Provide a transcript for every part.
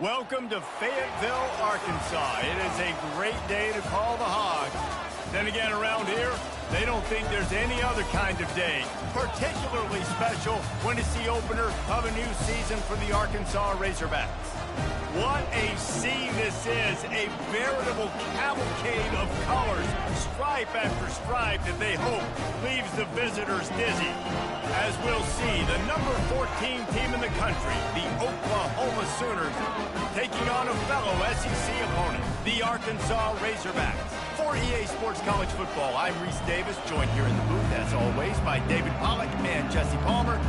Welcome to Fayetteville, Arkansas. It is a great day to call the Hogs. Then again, around here, they don't think there's any other kind of day. Particularly special when it's the opener of a new season for the Arkansas Razorbacks. What a scene this is, a veritable cavalcade of colors, stripe after stripe that they hope leaves the visitors dizzy. As we'll see, the number 14 team in the country, the Oklahoma Sooners, taking on a fellow SEC opponent, the Arkansas Razorbacks. For EA Sports College Football, I'm Reese Davis, joined here in the booth, as always, by David Pollack and Jesse Palmer.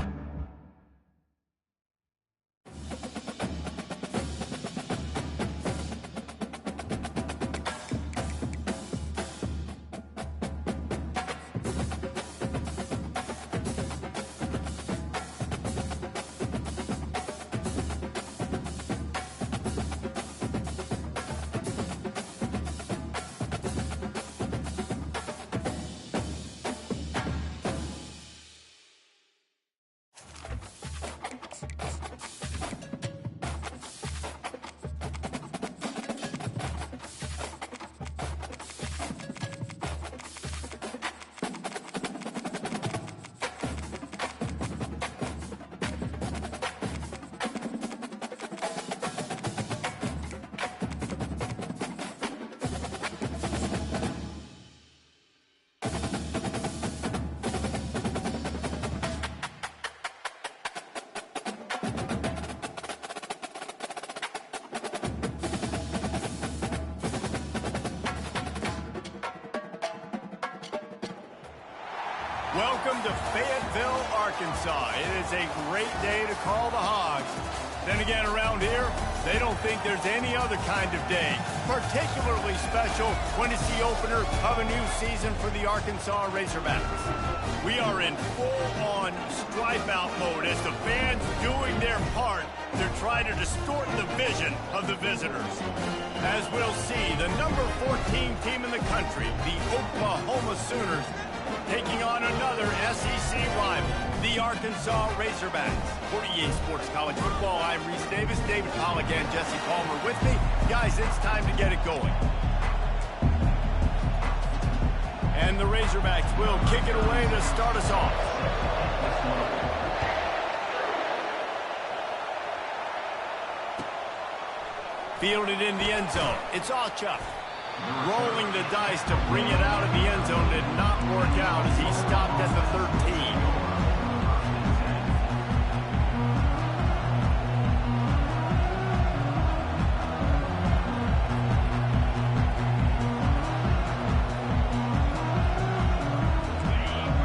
Welcome to Fayetteville, Arkansas. It is a great day to call the Hogs. Then again, around here, they don't think there's any other kind of day. Particularly special when it's the opener of a new season for the Arkansas Razorbacks. We are in full-on stripe-out mode as the fans doing their part to try to distort the vision of the visitors. As we'll see, the number 14 team in the country, the Oklahoma Sooners, taking on another SEC rival, the Arkansas Razorbacks. For EA Sports College Football, I'm Reese Davis, David Pollack and Jesse Palmer with me. Guys, it's time to get it going. And the Razorbacks will kick it away to start us off. Fielded in the end zone. It's Alchuk. Rolling the dice to bring it out of the end zone did not work out as he stopped at the 13.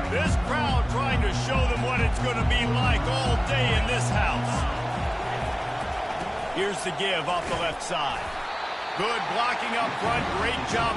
This crowd trying to show them what it's going to be like all day in this house. Here's the give off the left side. Good blocking up front. Great job.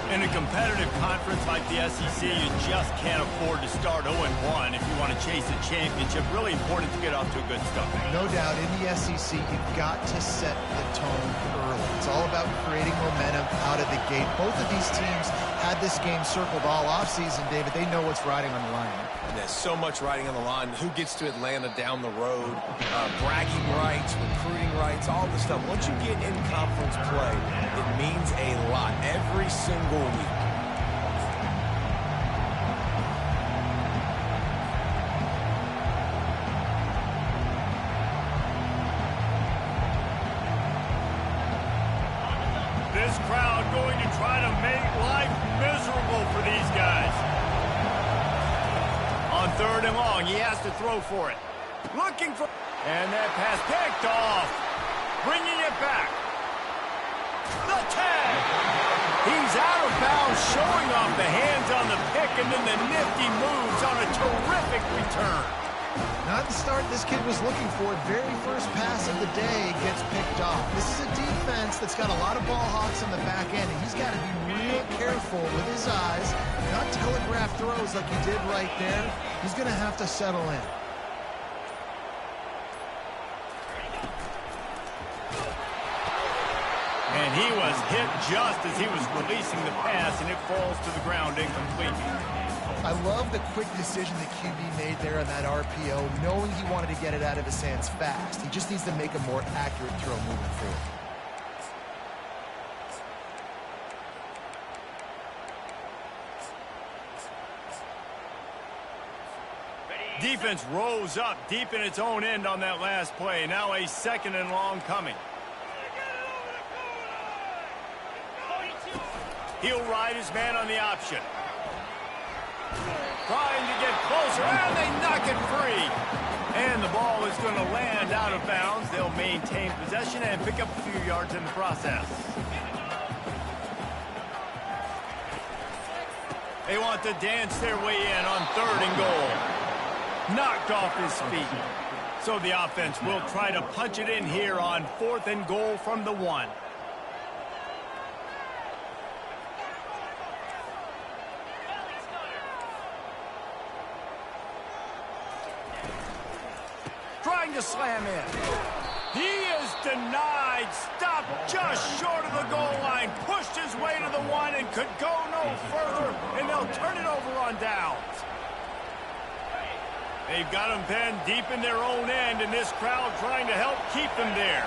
In a competitive conference like the SEC, you just can't afford to start 0-1 if you want to chase a championship. Really important to get off to a good start. No doubt, in the SEC, you've got to set the tone early. It's all about creating momentum out of the gate. Both of these teams had this game circled all offseason, David. They know what's riding on the line. There's so much riding on the line. Who gets to Atlanta down the road? Bragging rights, recruiting rights, all this stuff. Once you get in conference play, it means a lot every single week. This crowd going to try to make life miserable for these guys. On 3rd and long, he has to throw for it. Looking for... And that pass picked off. Bringing it back. The tag. He's out of bounds, showing off the hands on the pick, and then the nifty moves on a terrific return. Not the start this kid was looking for. Very first pass of the day gets picked off. This is a defense that's got a lot of ball hawks on the back end, and he's got to be real careful with his eyes, not telegraph throws like he did right there. He's going to have to settle in. And he was hit just as he was releasing the pass, and it falls to the ground incomplete. I love the quick decision the QB made there on that RPO, knowing he wanted to get it out of his hands fast. He just needs to make a more accurate throw moving forward. Defense rose up deep in its own end on that last play. Now a 2nd and long coming. He'll ride his man on the option. Trying to get closer, and they knock it free. And the ball is going to land out of bounds. They'll maintain possession and pick up a few yards in the process. They want to dance their way in on 3rd and goal. Knocked off his feet. So the offense will try to punch it in here on 4th and goal from the 1. Trying to slam in. He is denied. Stopped just short of the goal line. Pushed his way to the 1 and could go no further. And they'll turn it over on downs. They've got him penned deep in their own end, and this crowd trying to help keep them there.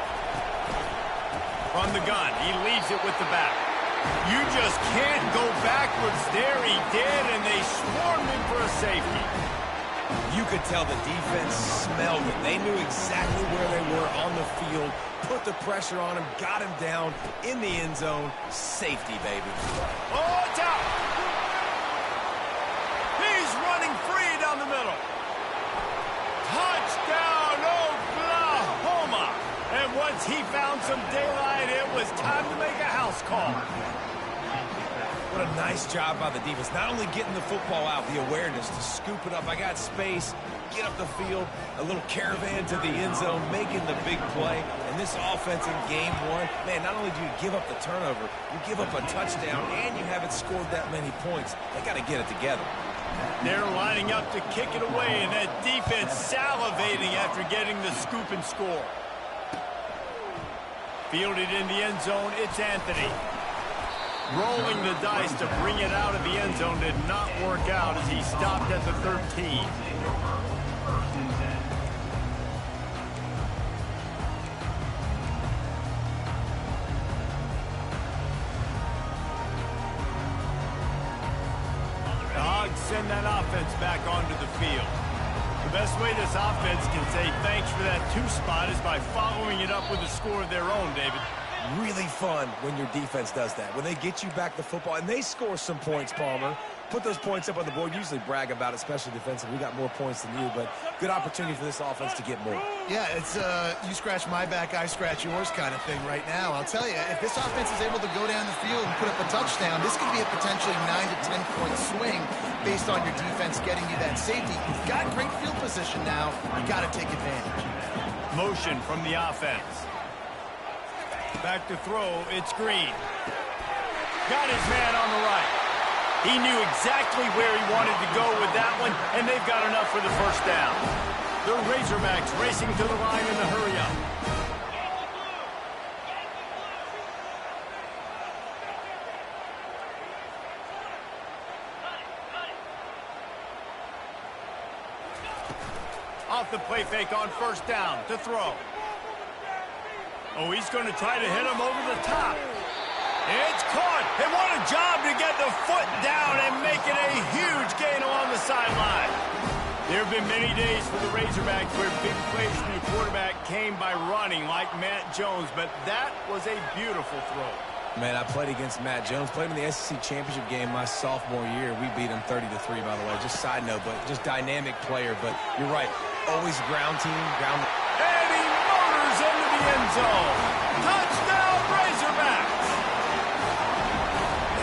From the gun, he leaves it with the back. You just can't go backwards there. He did, and they swarmed him for a safety. You could tell the defense smelled it. They knew exactly where they were on the field, put the pressure on him, got him down in the end zone. Safety, baby. Oh, it's out. He's running free down the middle. Touchdown, Oklahoma. And once he found some daylight, it was time to make a house call. What a nice job by the defense. Not only getting the football out, the awareness to scoop it up. I got space, get up the field, a little caravan to the end zone, making the big play. And this offense in game 1, man, not only do you give up the turnover, you give up a touchdown, and you haven't scored that many points. They got to get it together. They're lining up to kick it away, and that defense salivating after getting the scoop and score. Fielded in the end zone, it's Anthony. Rolling the dice to bring it out of the end zone did not work out as he stopped at the 13. The Hogs send that offense back onto the field. The best way this offense can say thanks for that 2 spot is by following it up with a score of their own, David. Really fun when your defense does that. When they get you back the football, and they score some points, Palmer. Put those points up on the board. Usually brag about it, especially defensively. We got more points than you, but good opportunity for this offense to get more. Yeah, it's you scratch my back, I scratch yours kind of thing right now. I'll tell you, if this offense is able to go down the field and put up a touchdown, this could be a potentially 9 to 10 point swing based on your defense getting you that safety. You've got great field position now. You got to take advantage. Motion from the offense. Back to throw, it's Green. Got his man on the right. He knew exactly where he wanted to go with that one, and they've got enough for the first down. The Razorbacks racing to the line in the hurry-up. Off the play fake on 1st down to throw. Oh, he's going to try to hit him over the top. It's caught. And what a job to get the foot down and make it a huge gain along the sideline. There have been many days for the Razorbacks where big plays from the quarterback came by running like Matt Jones, but that was a beautiful throw. Man, I played against Matt Jones. Played in the SEC Championship game my sophomore year. We beat him 30-3, by the way. Just side note, but just dynamic player. But you're right. Always ground team. And he motors into the end zone. Touchdown, Razorbacks.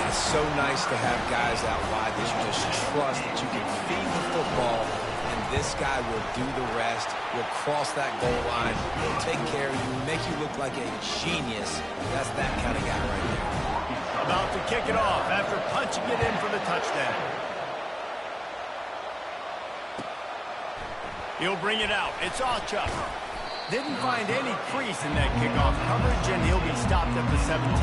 It's so nice to have guys out wide that you just trust that you can feed the football and this guy will do the rest. Will cross that goal line. He'll take care of you, make you look like a genius. That's that kind of guy right there. About to kick it off after punching it in for the touchdown. He'll bring it out. It's Ochuck. Didn't find any crease in that kickoff coverage, and he'll be stopped at the 17.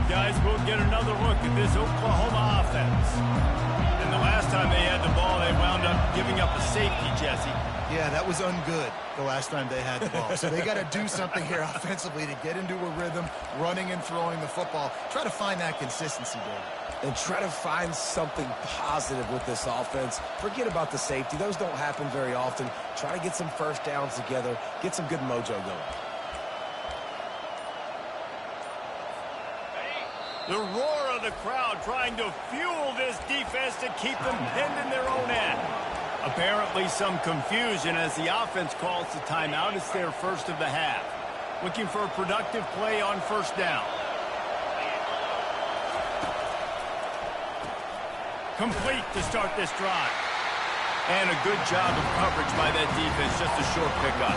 Guys, we'll get another look at this Oklahoma offense. And the last time they had the ball, they wound up giving up a safety, Jesse. Yeah, that was ungood the last time they had the ball. So they got to do something here offensively to get into a rhythm, running and throwing the football. Try to find that consistency, David. And try to find something positive with this offense. Forget about the safety. Those don't happen very often. Try to get some first downs together. Get some good mojo going. The roar of the crowd trying to fuel this defense to keep them pinned in their own end. Apparently some confusion as the offense calls the timeout. It's their first of the half. Looking for a productive play on first down. Complete to start this drive. And a good job of coverage by that defense, just a short pickup.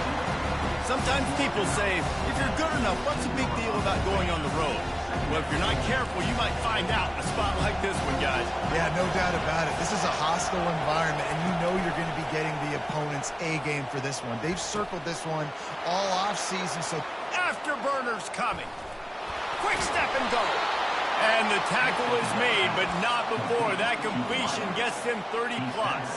Sometimes people say, if you're good enough, what's the big deal about going on the road? Well, if you're not careful, you might find out in a spot like this one, guys. Yeah, no doubt about it. This is a hostile environment, and you know you're going to be getting the opponent's A-game for this one. They've circled this one all offseason, so... Afterburners coming. Quick step and go. And the tackle is made, but not before that completion gets them 30-plus.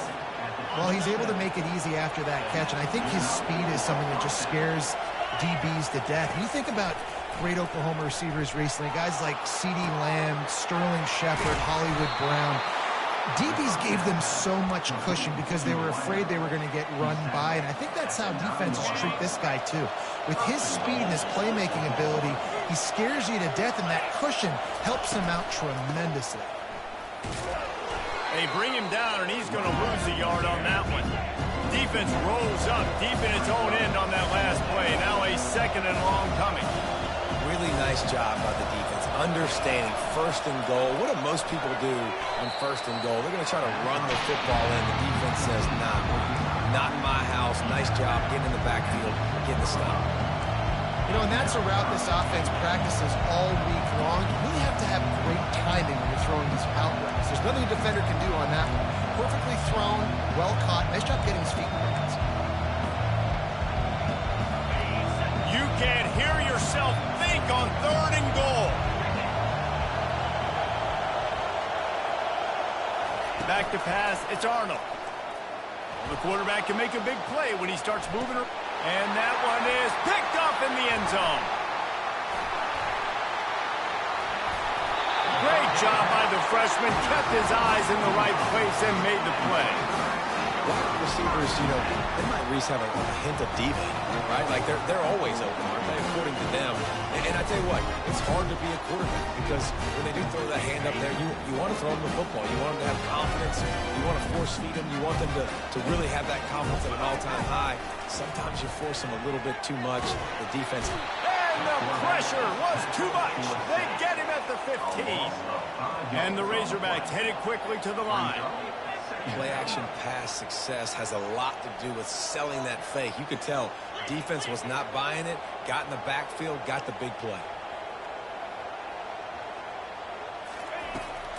Well, he's able to make it easy after that catch, and I think his speed is something that just scares DBs to death. You think about great Oklahoma receivers recently, guys like CeeDee Lamb, Sterling Shepard, Hollywood Brown. DBs gave them so much cushion because they were afraid they were going to get run by, and I think that's how defenses treat this guy too. With his speed and his playmaking ability, he scares you to death, and that cushion helps him out tremendously. They bring him down, and he's going to lose a yard on that one. Defense rolls up deep in its own end on that last play. Now a second and long coming. Really nice job by the defense, understanding first and goal. What do most people do on first and goal? They're going to try to run the football in. The defense says, nah, not in my house. Nice job getting in the backfield, getting the stop. You know, and that's a route this offense practices all week long. You really have to have great timing when you're throwing these out routes. There's nothing a defender can do on that one. Perfectly thrown, well caught. Nice job getting his feet in the hands. You can't hear yourself think on third and goal. Back to pass, it's Arnold. The quarterback can make a big play when he starts moving. And that one is picked up in the end zone. Great job by the freshman. Kept his eyes in the right place and made the play. Wide receivers, you know, they might at least have a hint of deep, right? Like they're always open, aren't they, according to them? And I tell you what, it's hard to be a quarterback because when they do throw that hand up there, you want to throw them the football. You want them to have confidence. You want to force feed them. You want them to really have that confidence at an all-time high. Sometimes you force them a little bit too much. The defense. And the pressure was too much. They get him at the 15. And the Razorbacks headed quickly to the line. Play-action pass success has a lot to do with selling that fake. You could tell defense was not buying it, got in the backfield, got the big play.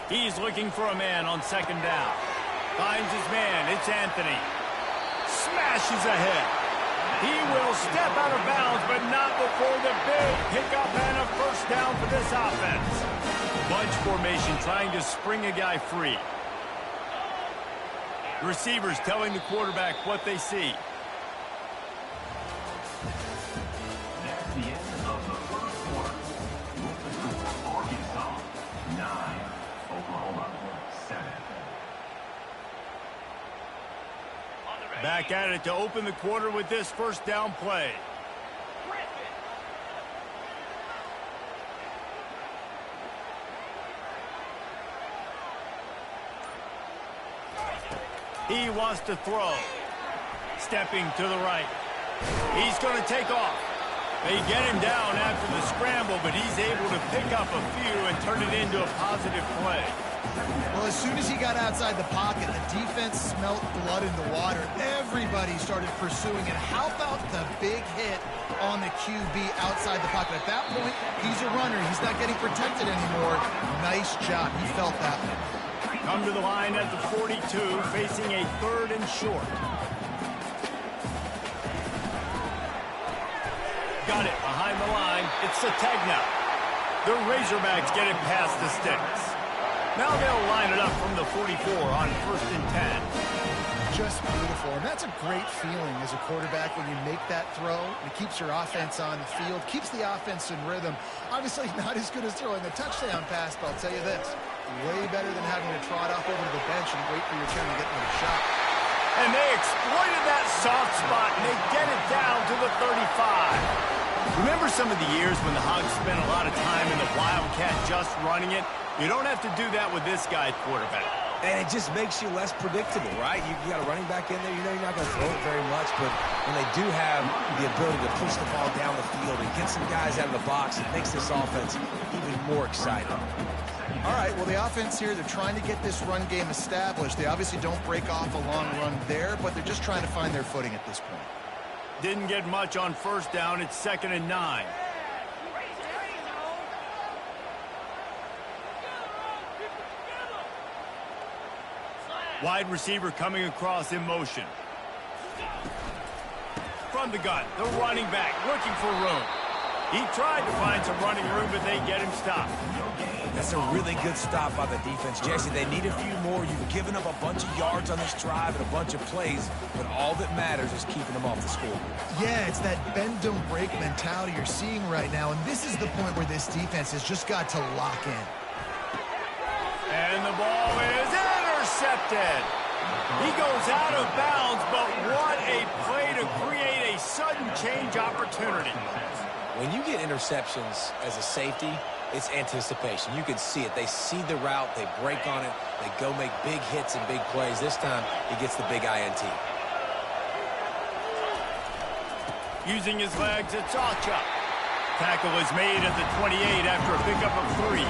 He's looking for a man on second down. Finds his man. It's Anthony. Smashes ahead. He will step out of bounds, but not before the big pickup and a first down for this offense. Bunch formation trying to spring a guy free. Receivers telling the quarterback what they see. That's the end of the first quarter. Arkansas 9, Oklahoma 7. Back at it to open the quarter with this first down play. He wants to throw. Stepping to the right. He's going to take off. They get him down after the scramble, but he's able to pick up a few and turn it into a positive play. Well, as soon as he got outside the pocket, the defense smelt blood in the water. Everybody started pursuing it. How about the big hit on the QB outside the pocket? At that point, he's a runner. He's not getting protected anymore. Nice job. He felt that one. Come to the line at the 42, facing a 3rd and short. Got it behind the line. It's Sategna. The Razorbacks get it past the sticks. Now they'll line it up from the 44 on 1st and 10. Just beautiful, and that's a great feeling as a quarterback when you make that throw. It keeps your offense on the field, keeps the offense in rhythm. Obviously not as good as throwing a touchdown pass, but I'll tell you this, way better than having to trot off over to the bench and wait for your turn to get another shot. And they exploited that soft spot, and they get it down to the 35. Remember some of the years when the Hogs spent a lot of time in the Wildcat just running it? You don't have to do that with this guy at quarterback. And it just makes you less predictable, right? You got a running back in there. You know you're not going to throw it very much, but when they do have the ability to push the ball down the field and get some guys out of the box, it makes this offense even more exciting. All right, well, the offense here, they're trying to get this run game established. They obviously don't break off a long run there, but they're just trying to find their footing at this point. Didn't get much on 1st down. It's 2nd and 9. Wide receiver coming across in motion. From the gun, the running back looking for room. He tried to find some running room, but they get him stopped. That's a really good stop by the defense, Jesse. They need a few more. You've given up a bunch of yards on this drive and a bunch of plays, but all that matters is keeping them off the scoreboard. Yeah, it's that bend, don't break mentality you're seeing right now, and this is the point where this defense has just got to lock in. And the ball is intercepted. He goes out of bounds, but what a play to create a sudden change opportunity. When you get interceptions as a safety, it's anticipation. You can see it. They see the route. They break on it. They go make big hits and big plays. This time, he gets the big INT. Using his legs, it's Acha. Tackle is made at the 28 after a pickup of 3.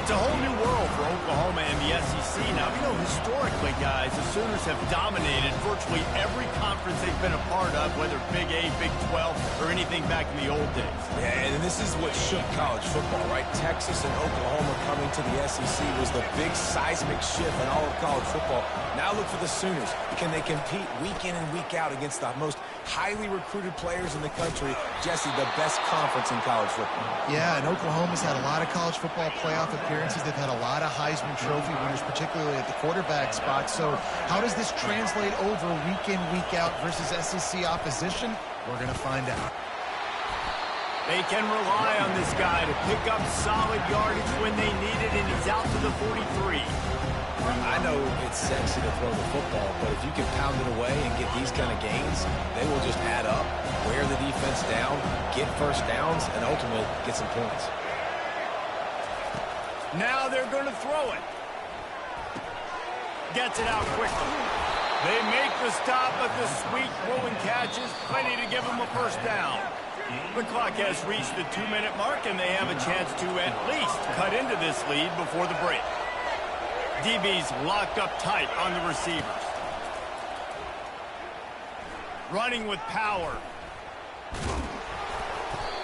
It's a whole new world for Oklahoma and the SEC. Now, you know, historically, guys, the Sooners have dominated virtually every conference they've been a part of, whether Big 8, Big 12, or anything back in the old days. Yeah, and this is what shook college football, right? Texas and Oklahoma coming to the SEC was the big seismic shift in all of college football. Now look for the Sooners. Can they compete week in and week out against the most highly recruited players in the country? Jesse, the best conference in college football. Yeah, and Oklahoma's had a lot of college football playoff appearances. They've had a lot of Heisman Trophy winners, particularly at the quarterback spot. So how does this translate over week in, week out versus SEC opposition? We're going to find out. They can rely on this guy to pick up solid yardage when they need it, and he's out to the 43. I know it's sexy to throw the football, but if you can pound it away and get these kind of gains, they will just add up, wear the defense down, get first downs, and ultimately get some points. Now they're going to throw it. Gets it out quickly. They make the stop, but the sweet rolling catch is plenty to give them a first down. The clock has reached the 2-minute mark, and they have a chance to at least cut into this lead before the break. DB's locked up tight on the receivers. Running with power.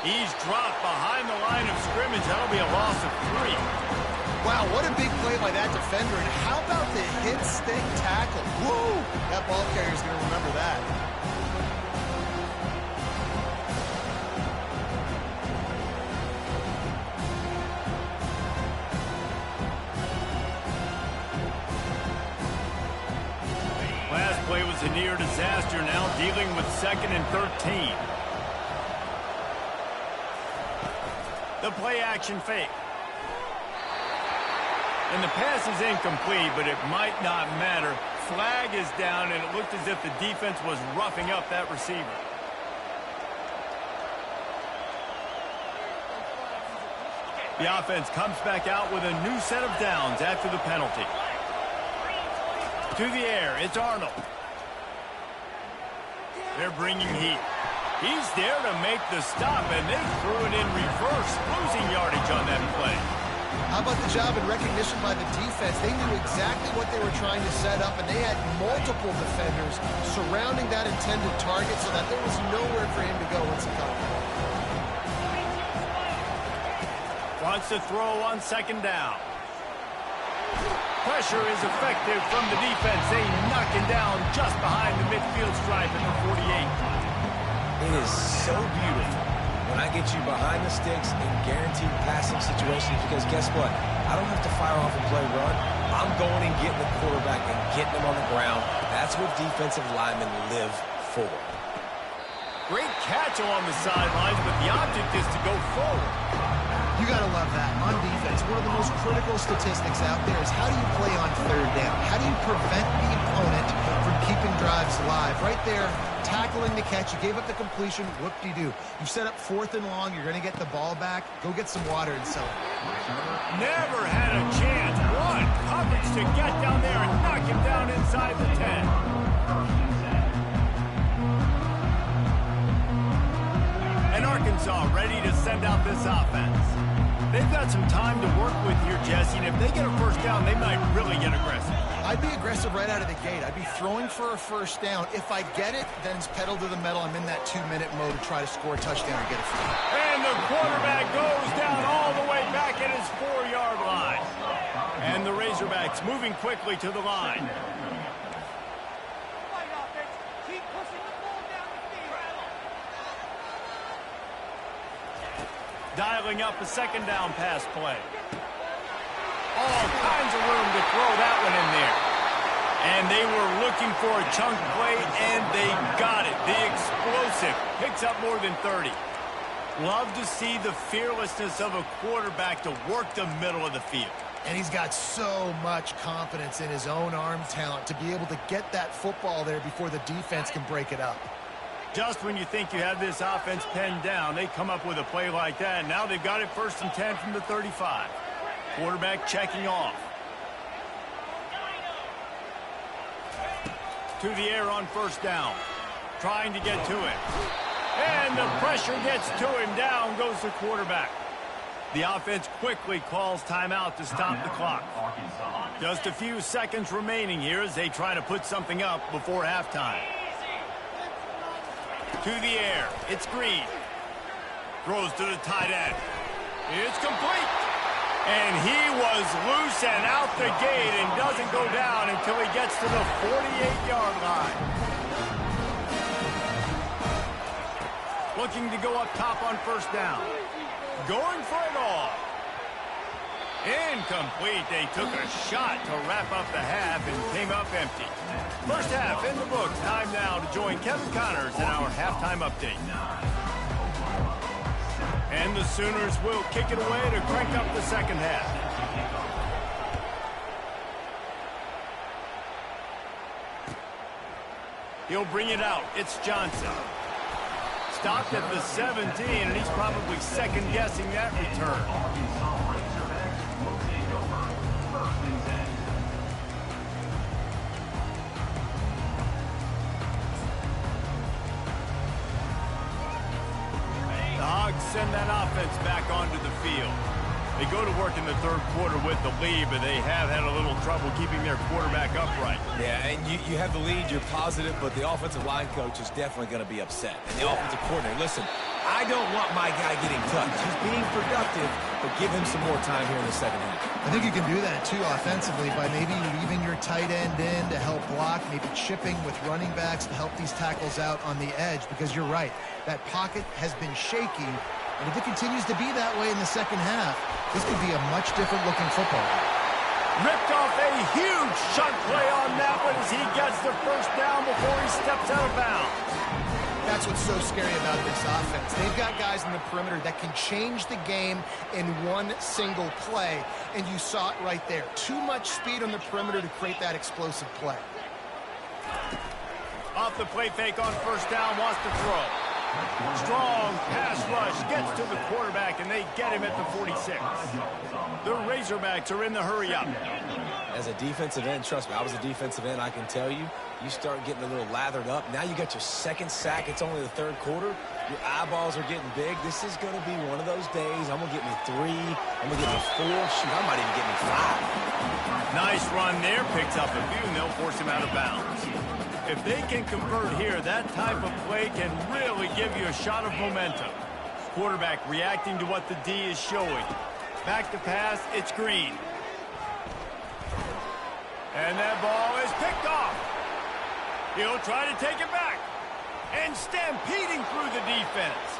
He's dropped behind the line of scrimmage. That'll be a loss of 3. Wow, what a big play by that defender. And how about the hit stick tackle? Woo! That ball carrier's going to remember that. Last play was a near disaster, now dealing with 2nd and 13. The play action fake. And the pass is incomplete, but it might not matter. Flag is down, and it looked as if the defense was roughing up that receiver. The offense comes back out with a new set of downs after the penalty. To the air, it's Arnold. They're bringing heat. He's there to make the stop, and they threw it in reverse, losing yardage on that play. How about the job and recognition by the defense? They knew exactly what they were trying to set up, and they had multiple defenders surrounding that intended target so that there was nowhere for him to go once he caught the ball. Wants to throw on second down. Pressure is effective from the defense. They knock him down just behind the midfield stripe at the 48. It is so beautiful when I get you behind the sticks in guaranteed passing situations, because guess what? I don't have to fire off and play run. I'm going and getting the quarterback and getting him on the ground. That's what defensive linemen live for. Great catch along the sidelines, but the object is to go forward. You got to love that. On defense, one of the most critical statistics out there is how do you play on third down? How do you prevent the opponent from keeping drives alive? Right there, tackling the catch. You gave up the completion. Whoop-de-doo. You set up 4th and long. You're going to get the ball back. Go get some water and celebrate. Never had a chance. One coverage to get down there and knock him down inside the 10. And Arkansas ready to send out this offense. They've got some time to work with here, Jesse, and if they get a first down, they might really get aggressive. I'd be aggressive right out of the gate. I'd be throwing for a first down. If I get it, then it's pedal to the metal. I'm in that 2-minute mode to try to score a touchdown or get a field. And the quarterback goes down all the way back at his 4-yard line. And the Razorbacks moving quickly to the line. Dialing up a second down pass play. All kinds of room to throw that one in there. And they were looking for a chunk play, and they got it. The explosive picks up more than 30. Love to see the fearlessness of a quarterback to work the middle of the field. And he's got so much confidence in his own arm talent to be able to get that football there before the defense can break it up. Just when you think you have this offense pinned down, they come up with a play like that. Now they've got it 1st and 10 from the 35. Quarterback checking off. To the air on first down. Trying to get to it. And the pressure gets to him. Down goes the quarterback. The offense quickly calls timeout to stop the clock. Just a few seconds remaining here as they try to put something up before halftime. To the air. It's Green. Throws to the tight end. It's complete. And he was loose and out the gate and doesn't go down until he gets to the 48-yard line. Looking to go up top on first down. Going for it all. Incomplete. They took a shot to wrap up the half and came up empty. First half in the books. Time now to join Kevin Connors in our halftime update. And the Sooners will kick it away to crank up the second half. He'll bring it out. It's Johnson. Stopped at the 17, and he's probably second-guessing that return. The Hogs send that offense back onto the field. They go to work in the third quarter with the lead, but they have had a little trouble keeping their quarterback upright. Yeah, and you have the lead, you're positive, but the offensive line coach is definitely going to be upset. And the offensive coordinator, listen, I don't want my guy getting touched. He's being productive, but give him some more time here in the second half. I think you can do that, too, offensively, by maybe leaving your tight end in to help block, maybe chipping with running backs to help these tackles out on the edge, because you're right. That pocket has been shaky, and if it continues to be that way in the second half, this could be a much different looking football. Ripped off a huge chunk play on that one as he gets the first down before he steps out of bounds. That's what's so scary about this offense. They've got guys in the perimeter that can change the game in one single play, and you saw it right there. Too much speed on the perimeter to create that explosive play. Off the play fake on first down, wants to throw. Strong pass rush gets to the quarterback, and they get him at the 46. The Razorbacks are in the hurry-up. As a defensive end, trust me, I was a defensive end, I can tell you, you start getting a little lathered up. Now you got your second sack. It's only the third quarter. Your eyeballs are getting big. This is going to be one of those days. I'm going to get me 3. I'm going to get me 4. Shoot, I might even get me 5. Nice run there. Picks up a few, and they'll force him out of bounds. If they can convert here, that type of play can really give you a shot of momentum. Quarterback reacting to what the D is showing. Back to pass, it's Green. And that ball is picked off. He'll try to take it back. And stampeding through the defense.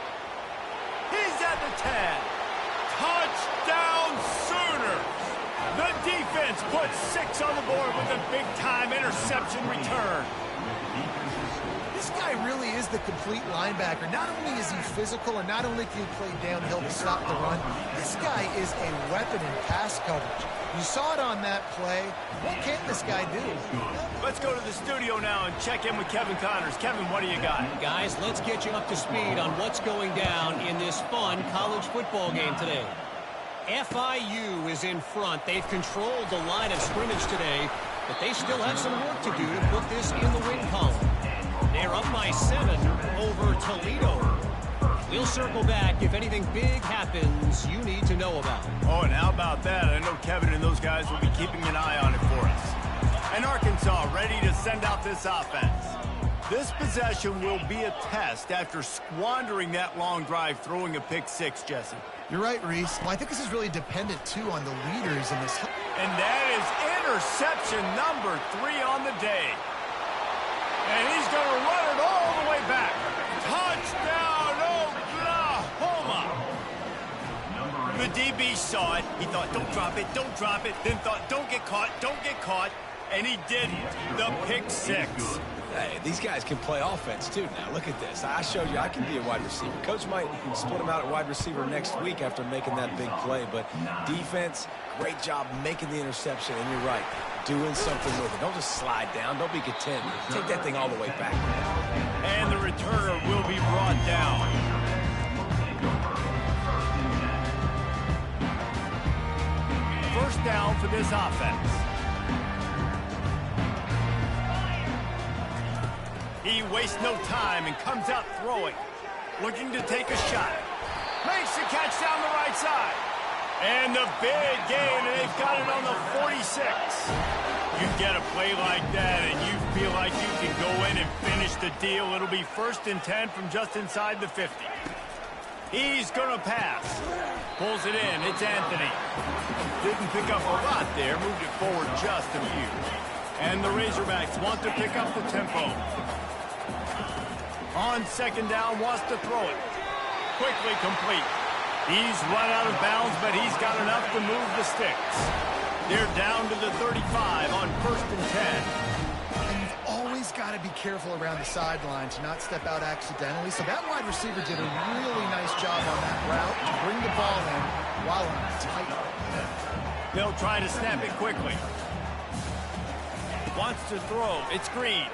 He's at the 10. Touchdown Sooners. The defense puts 6 on the board with a big-time interception return. This guy really is the complete linebacker. Not only is he physical and not only can he play downhill to stop the run, this guy is a weapon in pass coverage. You saw it on that play. What can't this guy do? Let's go to the studio now and check in with Kevin Connors. Kevin, what do you got? Guys, let's get you up to speed on what's going down in this fun college football game today. FIU is in front. They've controlled the line of scrimmage today, but they still have some work to do to put this in the win column. They're up by 7 over Toledo. We'll circle back if anything big happens you need to know about. Oh, and how about that? I know Kevin and those guys will be keeping an eye on it for us. And Arkansas ready to send out this offense. This possession will be a test after squandering that long drive, throwing a pick-6, Jesse. You're right, Reese. Well, I think this is really dependent, too, on the leaders in this. And that is interception number 3 on the day. And he's going to run it all the way back. Touchdown, Oklahoma! The DB saw it. He thought, don't drop it, don't drop it. Then thought, don't get caught, don't get caught. And he didn't. The pick-6. Hey, these guys can play offense, too, now. Look at this. I showed you I can be a wide receiver. Coach might split him out at wide receiver next week after making that big play. But defense, great job making the interception. And you're right, doing something with it. Don't just slide down. Don't be content. Take that thing all the way back. And the returner will be brought down. First down for this offense. He wastes no time and comes out throwing. Looking to take a shot. Makes the catch down the right side. And the big gain, and they've got it on the 46. You get a play like that, and you feel like you can go in and finish the deal. It'll be 1st and 10 from just inside the 50. He's going to pass. Pulls it in. It's Anthony. Didn't pick up a lot there. Moved it forward just a few. And the Razorbacks want to pick up the tempo. On 2nd down, wants to throw it. Quickly complete. He's run out of bounds, but he's got enough to move the sticks. They're down to the 35 on 1st and 10. And you've always got to be careful around the sideline to not step out accidentally. So that wide receiver did a really nice job on that route to bring the ball in while on tight. They'll try to snap it quickly. Wants to throw. It's Green.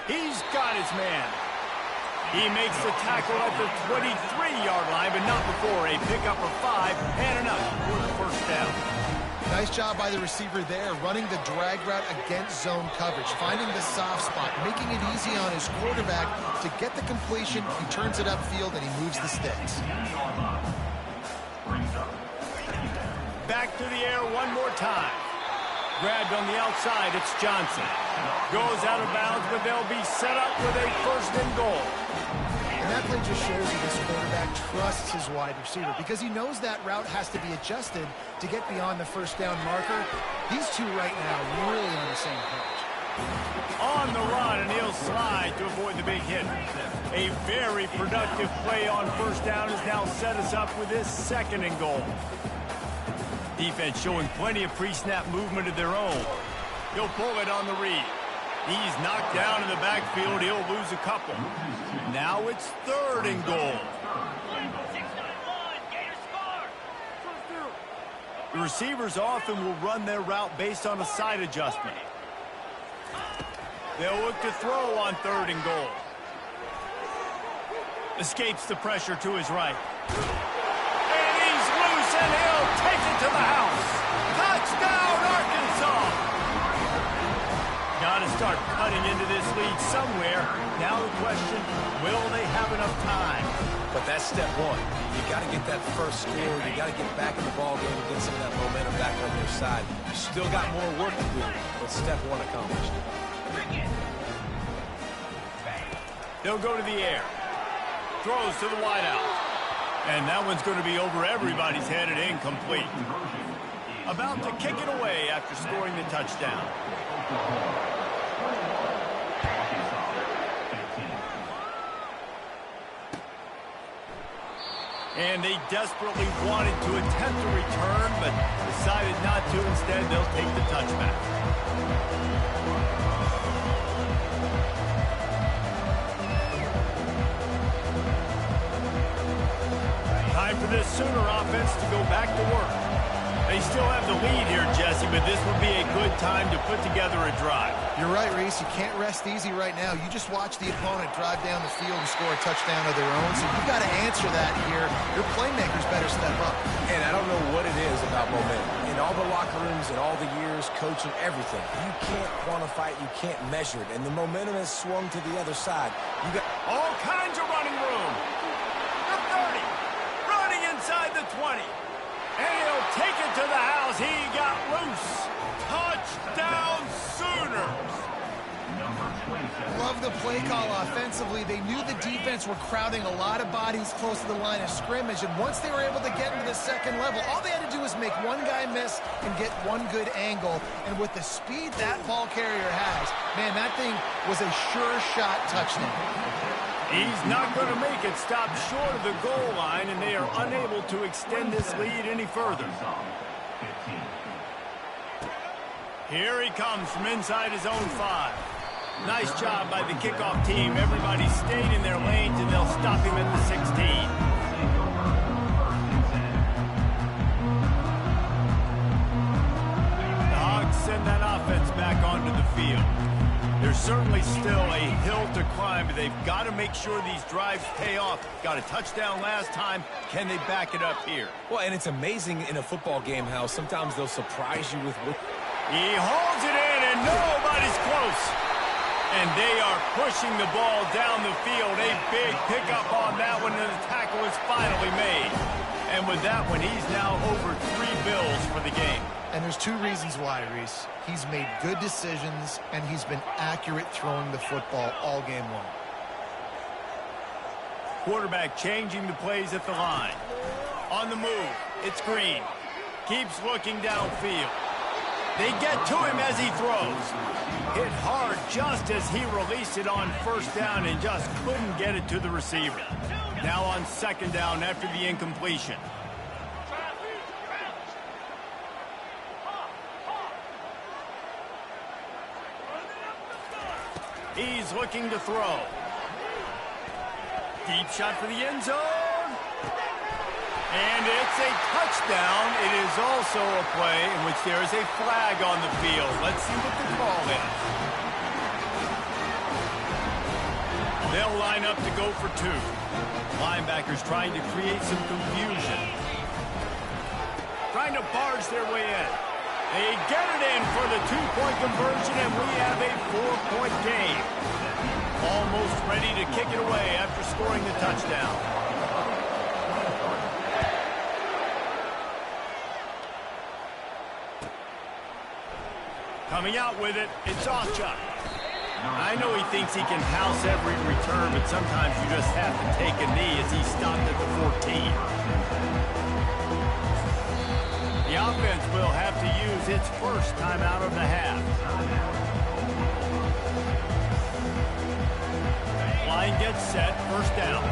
He's got his man. He makes the tackle at the 23-yard line, but not before a pickup of 5 and enough for the 1st down. Nice job by the receiver there, running the drag route against zone coverage, finding the soft spot, making it easy on his quarterback to get the completion. He turns it upfield, and he moves the sticks. Back to the air one more time. Grabbed on the outside, it's Johnson. Goes out of bounds, but they'll be set up with a 1st and goal. And that play just shows you this quarterback trusts his wide receiver because he knows that route has to be adjusted to get beyond the 1st down marker. These two right now really on the same page. On the run, and he'll slide to avoid the big hit. A very productive play on 1st down has now set us up with this 2nd and goal. Defense showing plenty of pre-snap movement of their own. He'll pull it on the read. He's knocked down in the backfield. He'll lose a couple. Now it's 3rd and goal. The receivers often will run their route based on a side adjustment. They'll look to throw on 3rd and goal. Escapes the pressure to his right. And he's loose, and he'll take it to the house. Touchdown, Arkansas! Got to start cutting into this lead somewhere. Now the question, will they have enough time? But that's step one. You got to get that first score. You got to get back in the ball game and get some of that momentum back on your side. You still got more work to do, but step one accomplished. They'll go to the air. Throws to the wideout. And that one's going to be over everybody's head and incomplete. About to kick it away after scoring the touchdown. And they desperately wanted to attempt a return, but decided not to. Instead, they'll take the touchback. Time for this Sooner offense to go back to work. They still have the lead here, Jesse, but this would be a good time to put together a drive. You're right, Reese. You can't rest easy right now. You just watch the opponent drive down the field and score a touchdown of their own, so you've got to answer that here. Your playmakers better step up. And I don't know what it is about momentum. In all the locker rooms and all the years, coaching, everything, you can't quantify it, you can't measure it, and the momentum has swung to the other side. You got all kinds of running room. The 30, running inside the 20. And he'll take it to the house. He got loose. Touchdown, Sooners. Love the play call offensively. They knew the defense were crowding a lot of bodies close to the line of scrimmage, and once they were able to get into the second level, all they had to do was make one guy miss and get one good angle. And with the speed that ball carrier has, man, that thing was a sure shot touchdown. He's not going to make it. Stop short of the goal line, and they are unable to extend this lead any further. Here he comes from inside his own 5. Nice job by the kickoff team. Everybody stayed in their lanes, and they'll stop him at the 16. The Hogs send that offense back onto the field. There's certainly still a hill to climb, but they've got to make sure these drives pay off. Got a touchdown last time. Can they back it up here? well, and it's amazing in a football game how sometimes they'll surprise you with what. He holds it in, and nobody's close. And they are pushing the ball down the field. A big pickup on that one, and the tackle is finally made. And with that one, he's now over 3 bills for the game. And there's 2 reasons why, Reese. He's made good decisions, and he's been accurate throwing the football all game long. Quarterback changing the plays at the line. On the move, it's Green. Keeps looking downfield. They get to him as he throws. Hit hard just as he released it on 1st down and just couldn't get it to the receiver. Now on 2nd down after the incompletion. He's looking to throw. Deep shot for the end zone. And it's a touchdown. It is also a play in which there is a flag on the field. Let's see what the call is. They'll line up to go for 2. Linebackers trying to create some confusion. Trying to barge their way in. They get it in for the 2-point conversion, and we have a 4-point game. Almost ready to kick it away after scoring the touchdown. Coming out with it, it's Ocha. I know he thinks he can house every return, but sometimes you just have to take a knee as he stopped at the 14. The offense will have to use its first timeout of the half. Line gets set, 1st down.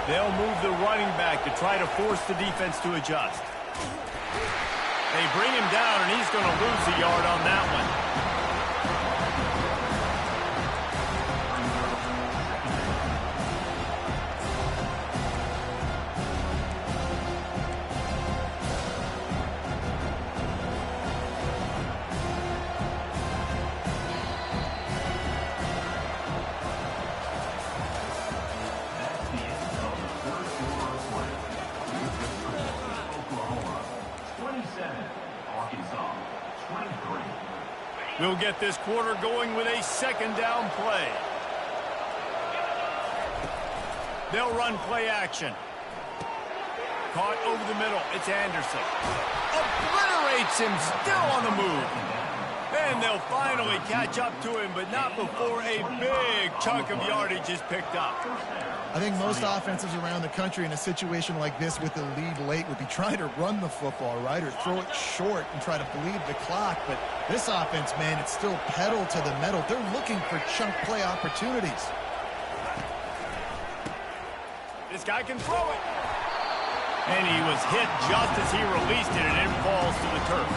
They'll move the running back to try to force the defense to adjust. They bring him down, and he's going to lose a yard on that one. We'll get this quarter going with a second down play. They'll run play action. Caught over the middle. It's Anderson. Obliterates him, still on the move. And they'll finally catch up to him, but not before a big chunk of yardage is picked up. I think most offenses around the country in a situation like this with the lead late would be trying to run the football, right, or throw it short and try to bleed the clock. But this offense, man, it's still pedal to the metal. They're looking for chunk play opportunities. This guy can throw it. And he was hit just as he released it, and it falls to the turf.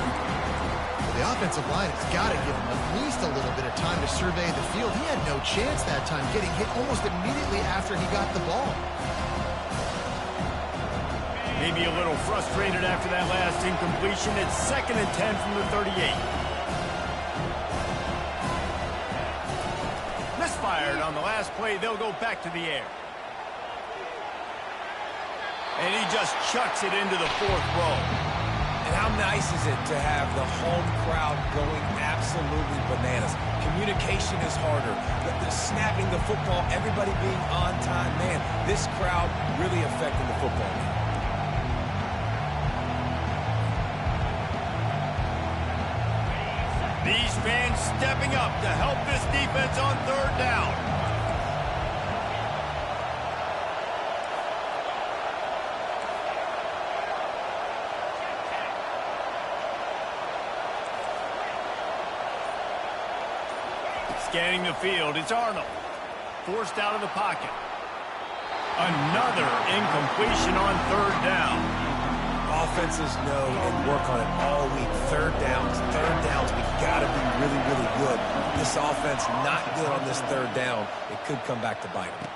The offensive line has got to give him at least a little bit of time to survey the field. He had no chance that time, getting hit almost immediately after he got the ball. Maybe a little frustrated after that last incompletion. It's 2nd and 10 from the 38. Misfired on the last play. They'll go back to the air. And he just chucks it into the 4th row. And how nice is it to have the home crowd going absolutely bananas? Communication is harder. The snapping the football, everybody being on time. Man, this crowd really affecting the football game. These fans stepping up to help this defense on 3rd down. Scanning the field, it's Arnold. Forced out of the pocket. Another incompletion on 3rd down. Offenses know and work on it all week. Third downs, we got to be really, really good. This offense not good on this 3rd down. It could come back to bite them.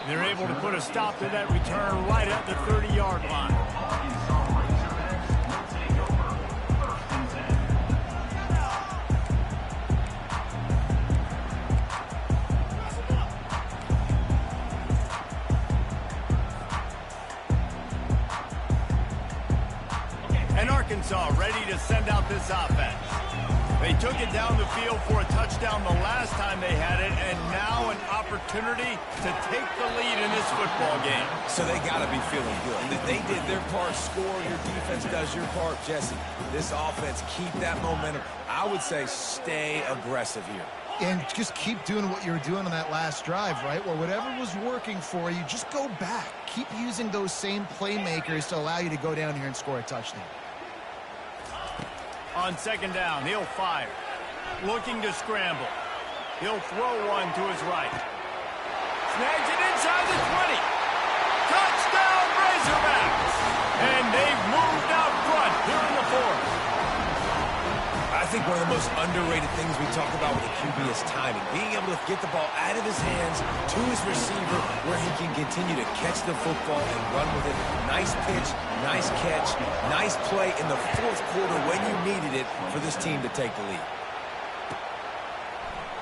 They're able to put a stop to that return right at the 30-yard line. Arkansas ready to send out this offense. They took it down the field for a touchdown the last time they had it, and now an opportunity to take the lead in this football game. So they got to be feeling good. They did their part, score, your defense does your part. Jesse, this offense, keep that momentum. I would say stay aggressive here. And just keep doing what you were doing on that last drive, right? Well, whatever was working for you, just go back. Keep using those same playmakers to allow you to go down here and score a touchdown. On 2nd down, he'll fire. Looking to scramble. He'll throw one to his right. Snags it inside the 20. Touchdown, Razorbacks! And they've moved out front here in the 4th. I think one of the most underrated things we talk about with the QB is timing. Being able to get the ball out of his hands to his receiver where he can continue to catch the football and run with it. Nice pitch, nice catch, nice play in the 4th quarter when you needed it for this team to take the lead.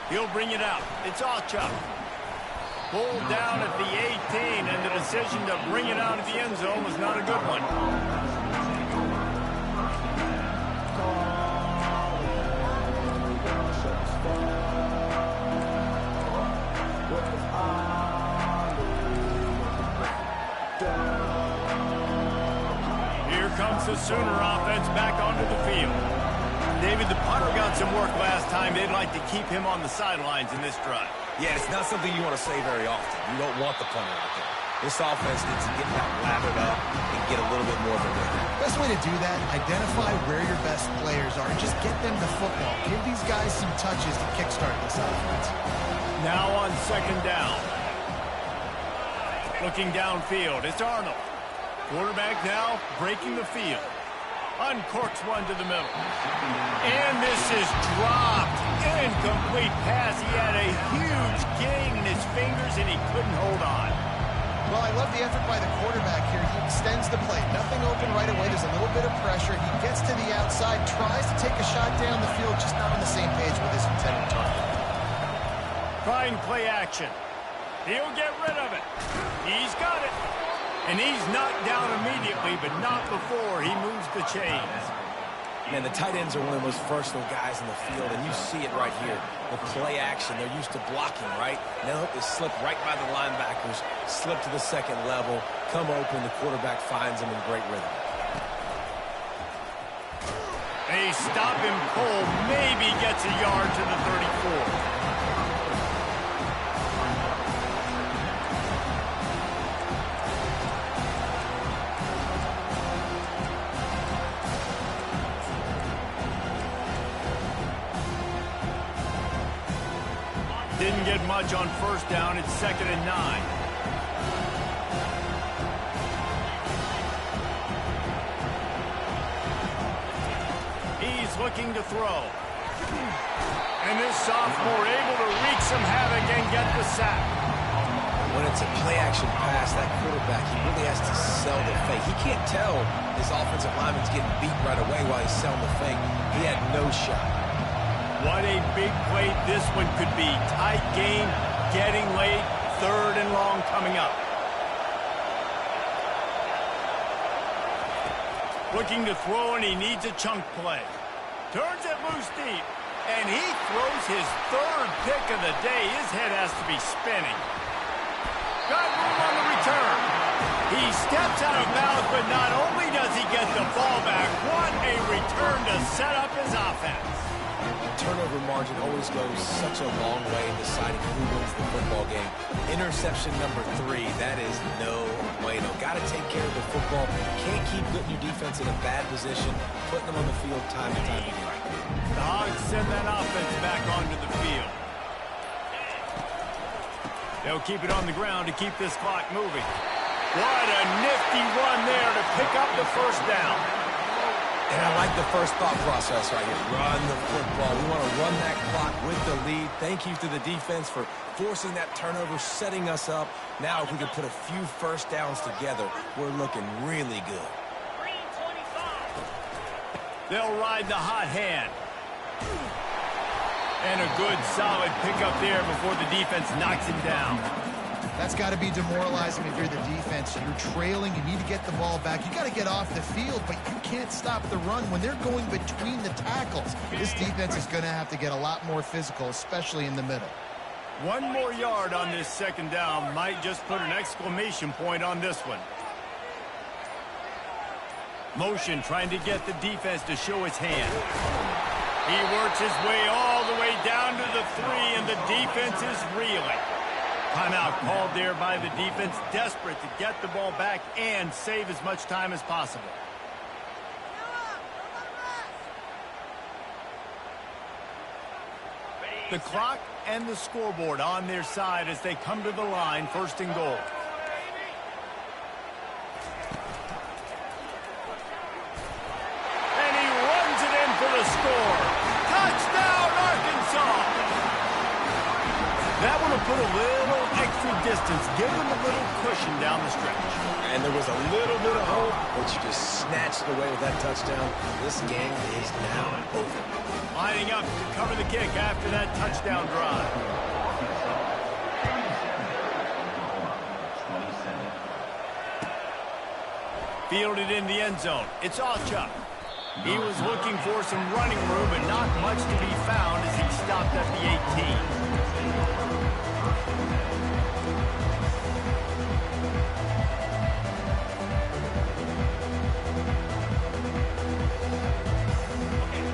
He'll bring it out. It's Alchuk. Pulled down at the 18, and the decision to bring it out of the end zone was not a good one. Comes the Sooner offense back onto the field. David, the punter got some work last time. They'd like to keep him on the sidelines in this drive. Yeah, it's not something you want to say very often. You don't want the punter out there. This offense needs to get that lathered up and get a little bit more of a rhythm. Best way to do that, identify where your best players are and just get them the football. Give these guys some touches to kickstart this offense. Now on 2nd down. Looking downfield, it's Arnold. Quarterback now breaking the field. Uncorks one to the middle. And this is dropped. Incomplete pass. He had a huge gain in his fingers, and he couldn't hold on. Well, I love the effort by the quarterback here. He extends the play. Nothing open right away. There's a little bit of pressure. He gets to the outside, tries to take a shot down the field, just not on the same page with his intended target. Trying play action. He'll get rid of it. He's got it. And he's knocked down immediately, but not before he moves the chains. Man, the tight ends are one of the most versatile guys in the field, and you see it right here. The play action, they're used to blocking, right? Now they slip right by the linebackers, slip to the second level, come open, the quarterback finds them in great rhythm. They stop him cold, maybe gets a yard to the 34. Didn't get much on first down. It's 2nd and 9. He's looking to throw. And this sophomore able to wreak some havoc and get the sack. When it's a play-action pass, that quarterback, he really has to sell the fake. He can't tell his offensive lineman's getting beat right away while he's selling the fake. He had no shot. What a big play this one could be. Tight game, getting late, 3rd and long coming up. Looking to throw, and he needs a chunk play. Turns it loose deep, and he throws his 3rd pick of the day. His head has to be spinning. Got room on the return. He steps out of bounds, but not only does he get the ball back, what a return to set up his offense. Turnover margin always goes such a long way in deciding who wins the football game. Interception number 3, that is no bueno. Got to take care of the football. Can't keep putting your defense in a bad position, putting them on the field time and time again. The Hogs send that offense back onto the field. They'll keep it on the ground to keep this clock moving. What a nifty run there to pick up the first down. And I like the first thought process right here. Run the football. We want to run that clock with the lead. Thank you to the defense for forcing that turnover, setting us up. Now if we can put a few first downs together, we're looking really good. They'll ride the hot hand. And a good solid pickup there before the defense knocks him down. That's got to be demoralizing if you're the defense. You're trailing. You need to get the ball back. You got to get off the field, but you can't stop the run when they're going between the tackles. This defense is going to have to get a lot more physical, especially in the middle. 1 more yard on this 2nd down might just put an exclamation point on this one. Motion trying to get the defense to show his hand. He works his way all the way down to the 3, and the defense is reeling. Timeout called there by the defense, desperate to get the ball back and save as much time as possible. The clock and the scoreboard on their side as they come to the line, 1st and goal. And he runs it in for the score. Touchdown, Arkansas! That one will put a little extra distance, give them a little cushion down the stretch. And there was a little bit of hope, but you just snatched away with that touchdown. This game is now over. Lining up to cover the kick after that touchdown drive. Fielded in the end zone. It's Alchuk. He was looking for some running room, but not much to be found as he stopped at the 18.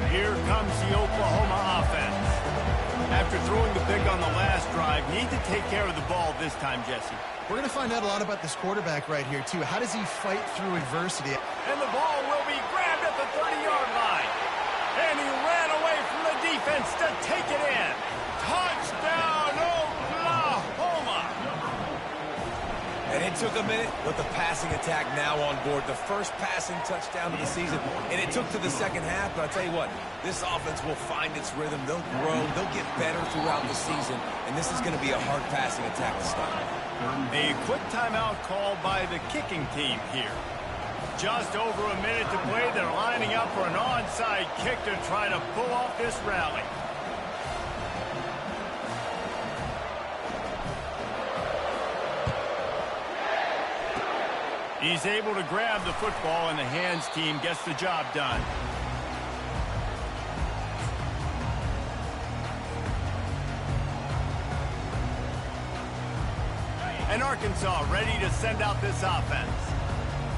Here comes the Oklahoma offense. After throwing the pick on the last drive, need to take care of the ball this time, Jesse. We're going to find out a lot about this quarterback right here, too. How does he fight through adversity? And the ball will be grabbed at the 30-yard line. And he ran away from the defense to take it in. Touchdown, Oklahoma! And it took a minute with the passing attack now on board. The first passing touchdown of the season. And it took to the second half, but I'll tell you what, this offense will find its rhythm. They'll grow. They'll get better throughout the season. And this is going to be a hard passing attack to stop. A quick timeout called by the kicking team here. Just over a minute to play. They're lining up for an onside kick to try to pull off this rally. He's able to grab the football, and the hands team gets the job done. And Arkansas ready to send out this offense.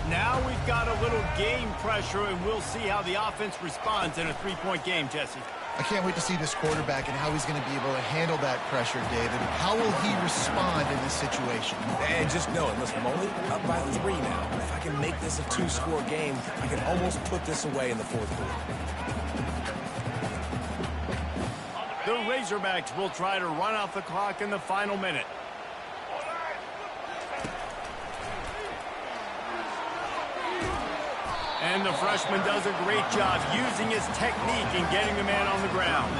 Now we've got a little game pressure, and we'll see how the offense responds in a three-point game, Jesse. I can't wait to see this quarterback and how he's going to be able to handle that pressure, David. How will he respond in this situation? And just know it. Listen, I'm only up by 3 now. If I can make this a 2-score game, I can almost put this away in the fourth quarter. The Razorbacks will try to run out the clock in the final minute. And the freshman does a great job using his technique and getting the man on the ground.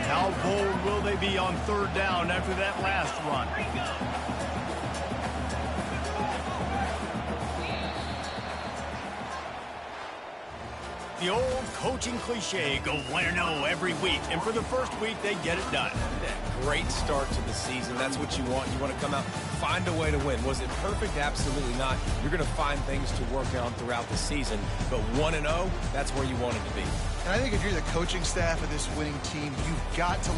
How bold will they be on 3rd down after that last run? The old coaching cliche, go 1-0 every week. And for the first week, they get it done. Great start to the season. That's what you want. You want to come out, find a way to win. Was it perfect? Absolutely not. You're going to find things to work on throughout the season. But 1-0, that's where you want it to be. And I think if you're the coaching staff of this winning team, you've got to